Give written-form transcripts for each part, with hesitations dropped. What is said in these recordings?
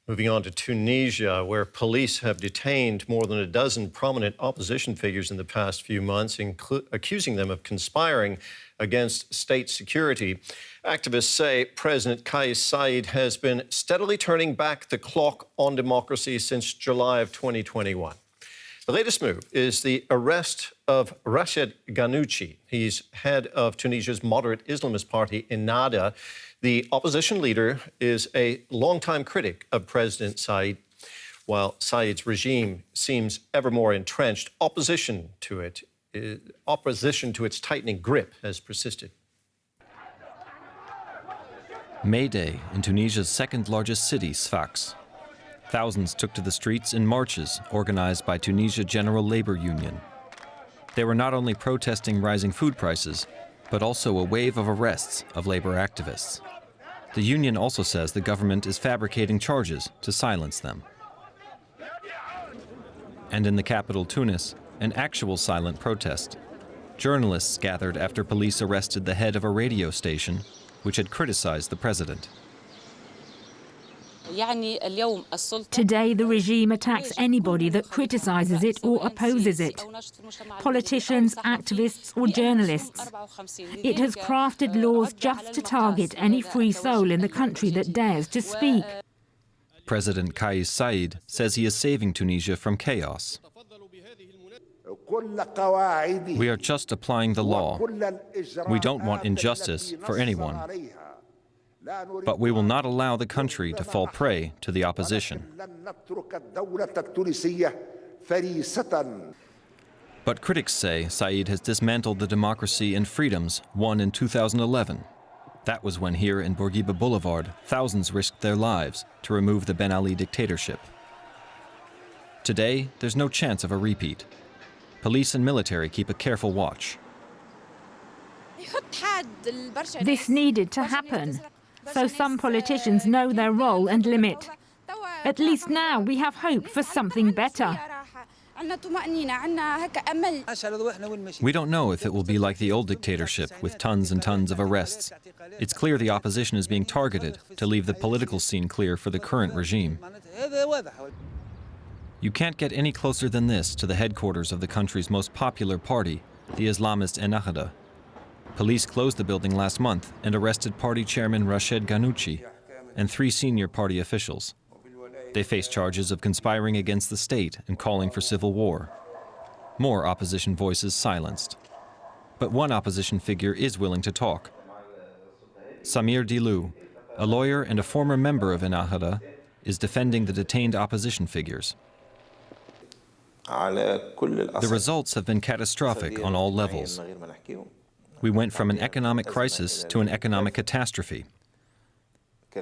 Moving on to Tunisia, where police have detained more than a dozen prominent opposition figures in the past few months, accusing them of conspiring against state security. Activists say President Kais Saied has been steadily turning back the clock on democracy since July of 2021. The latest move is the arrest of Rached Ghannouchi. He's head of Tunisia's moderate Islamist party, Ennahda. The opposition leader is a longtime critic of President Saied. While Saied's regime seems ever more entrenched, opposition to its tightening grip has persisted. May Day in Tunisia's second-largest city, Sfax. Thousands took to the streets in marches organized by Tunisia General Labor Union. They were not only protesting rising food prices, but also a wave of arrests of labor activists. The union also says the government is fabricating charges to silence them. And in the capital, Tunis, an actual silent protest. Journalists gathered after police arrested the head of a radio station, which had criticized the president. Today, the regime attacks anybody that criticizes it or opposes it. Politicians, activists or journalists. It has crafted laws just to target any free soul in the country that dares to speak. President Kais Saied says he is saving Tunisia from chaos. We are just applying the law. We don't want injustice for anyone. But we will not allow the country to fall prey to the opposition. But critics say Saied has dismantled the democracy and freedoms won in 2011. That was when here in Bourguiba Boulevard, thousands risked their lives to remove the Ben Ali dictatorship. Today, there's no chance of a repeat. Police and military keep a careful watch. This needed to happen. So some politicians know their role and limit. At least now we have hope for something better. We don't know if it will be like the old dictatorship with tons and tons of arrests. It's clear the opposition is being targeted to leave the political scene clear for the current regime. You can't get any closer than this to the headquarters of the country's most popular party, the Islamist Ennahda. Police closed the building last month and arrested party chairman Rached Ghannouchi and 3 senior party officials. They face charges of conspiring against the state and calling for civil war. More opposition voices silenced. But one opposition figure is willing to talk. Samir Dilou, a lawyer and a former member of Ennahda, is defending the detained opposition figures. The results have been catastrophic on all levels. We went from an economic crisis to an economic catastrophe.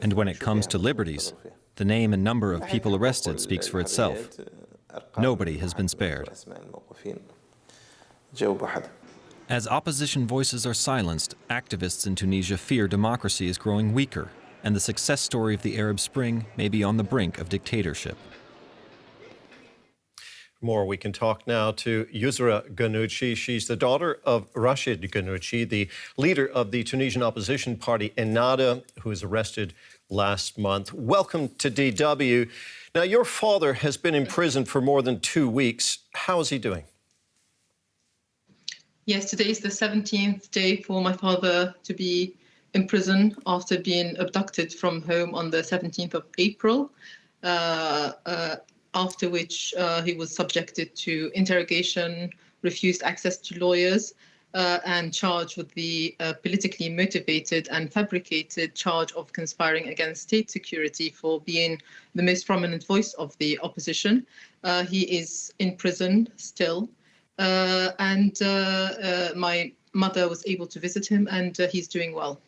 And when it comes to liberties, the name and number of people arrested speaks for itself. Nobody has been spared. As opposition voices are silenced, activists in Tunisia fear democracy is growing weaker, and the success story of the Arab Spring may be on the brink of dictatorship. More, we can talk now to Rached Ghannouchi. She's the daughter of Rached Ghannouchi, the leader of the Tunisian opposition party Ennahda, who was arrested last month. Welcome to DW. Now, your father has been in prison for more than 2 weeks. How is he doing? Yes, today is the 17th day for my father to be in prison after being abducted from home on the 17th of April. After which he was subjected to interrogation, refused access to lawyers, and charged with the politically motivated and fabricated charge of conspiring against state security for being the most prominent voice of the opposition. He is in prison still, and my mother was able to visit him, and he's doing well.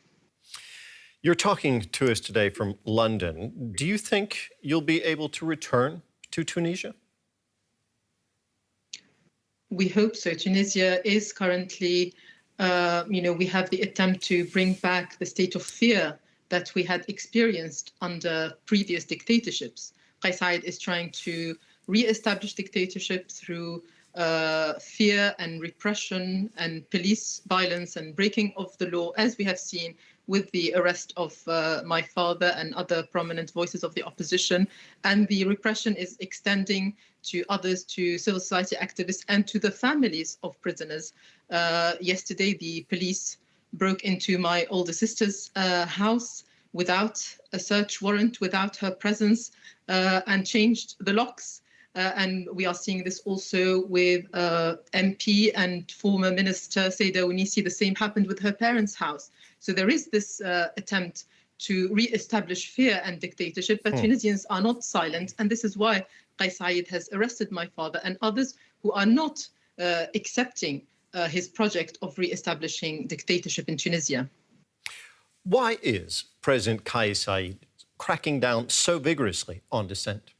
You're talking to us today from London. Do you think you'll be able to return to Tunisia? We hope so. Tunisia is currently, we have the attempt to bring back the state of fear that we had experienced under previous dictatorships. Kais Saied is trying to re-establish dictatorship through fear and repression and police violence and breaking of the law, as we have seen with the arrest of my father and other prominent voices of the opposition. And the repression is extending to others, to civil society activists and to the families of prisoners. Yesterday, the police broke into my older sister's house without a search warrant, without her presence, and changed the locks. And we are seeing this also with MP and former Minister Rached Ghannouchi. The same happened with her parents' house. So there is this attempt to re-establish fear and dictatorship, but Tunisians are not silent. And this is why Kais Saied has arrested my father and others who are not accepting his project of re-establishing dictatorship in Tunisia. Why is President Kais Saied cracking down so vigorously on dissent?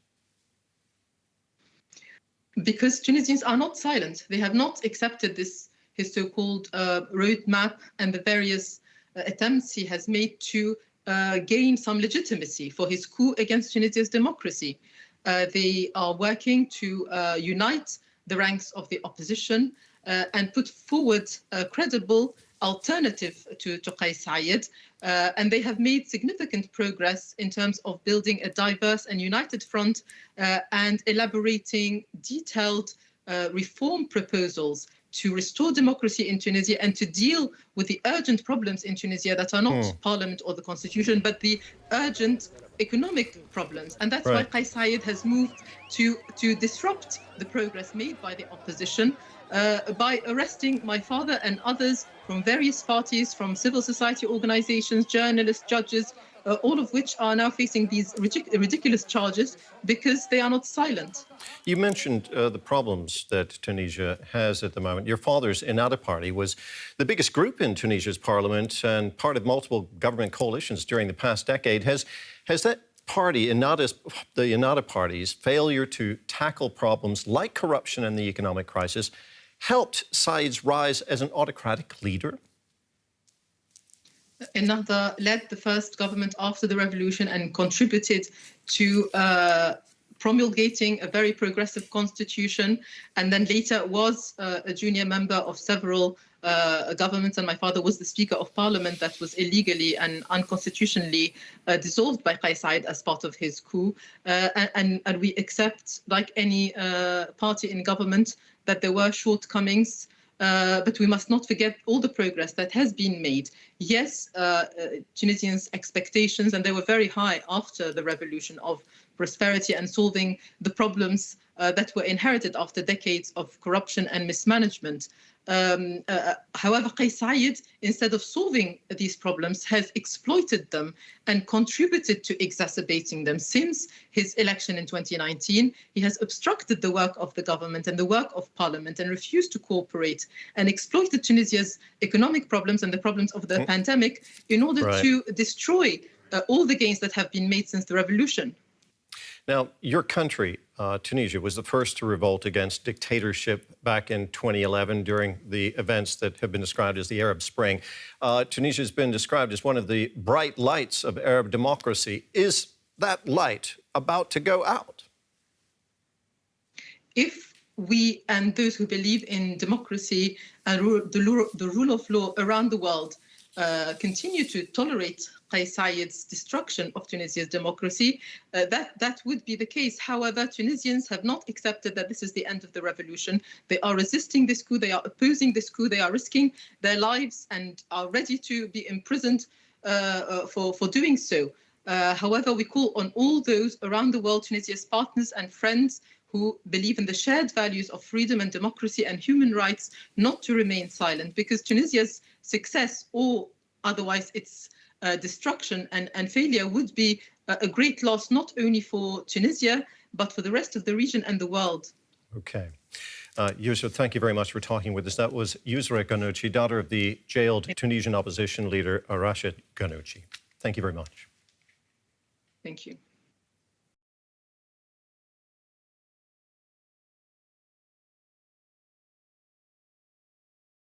Because Tunisians are not silent. They have not accepted this, his so-called roadmap and the various attempts he has made to gain some legitimacy for his coup against Tunisia's democracy. They are working to unite the ranks of the opposition and put forward a credible alternative to Kais Saied. And they have made significant progress in terms of building a diverse and united front and elaborating detailed reform proposals to restore democracy in Tunisia and to deal with the urgent problems in Tunisia that are not parliament or the constitution, but the urgent economic problems. And that's why Kais Saied has moved to disrupt the progress made by the opposition by arresting my father and others from various parties, from civil society organizations, journalists, judges, all of which are now facing these ridiculous charges because they are not silent. You mentioned the problems that Tunisia has at the moment. Your father's Ennahda party was the biggest group in Tunisia's parliament and part of multiple government coalitions during the past decade. Has that party, the Ennahda party's failure to tackle problems like corruption and the economic crisis helped Saied's rise as an autocratic leader? Ennahda led the first government after the revolution and contributed to promulgating a very progressive constitution, and then later was a junior member of several governments, and my father was the Speaker of Parliament that was illegally and unconstitutionally dissolved by Kais Saied as part of his coup. And we accept, like any party in government, that there were shortcomings, but we must not forget all the progress that has been made. Yes, Tunisians' expectations, and they were very high after the revolution, of prosperity and solving the problems that were inherited after decades of corruption and mismanagement. However, Kais Saied, instead of solving these problems, has exploited them and contributed to exacerbating them. Since his election in 2019, he has obstructed the work of the government and the work of parliament and refused to cooperate and exploited Tunisia's economic problems and the problems of the pandemic in order to destroy all the gains that have been made since the revolution. Now, your country, Tunisia, was the first to revolt against dictatorship back in 2011 during the events that have been described as the Arab Spring. Tunisia has been described as one of the bright lights of Arab democracy. Is that light about to go out? If we and those who believe in democracy and the rule of law around the world continue to tolerate Kais Saied's destruction of Tunisia's democracy, that would be the case. However, Tunisians have not accepted that this is the end of the revolution. They are resisting this coup. They are opposing this coup. They are risking their lives and are ready to be imprisoned for doing so. However, we call on all those around the world, Tunisia's partners and friends, who believe in the shared values of freedom and democracy and human rights, not to remain silent, because Tunisia's success, or otherwise its destruction and failure, would be a great loss, not only for Tunisia, but for the rest of the region and the world. Okay. Yusra, thank you very much for talking with us. That was Rached Ghannouchi, daughter of the jailed Tunisian opposition leader, Rached Ghannouchi. Thank you very much. Thank you.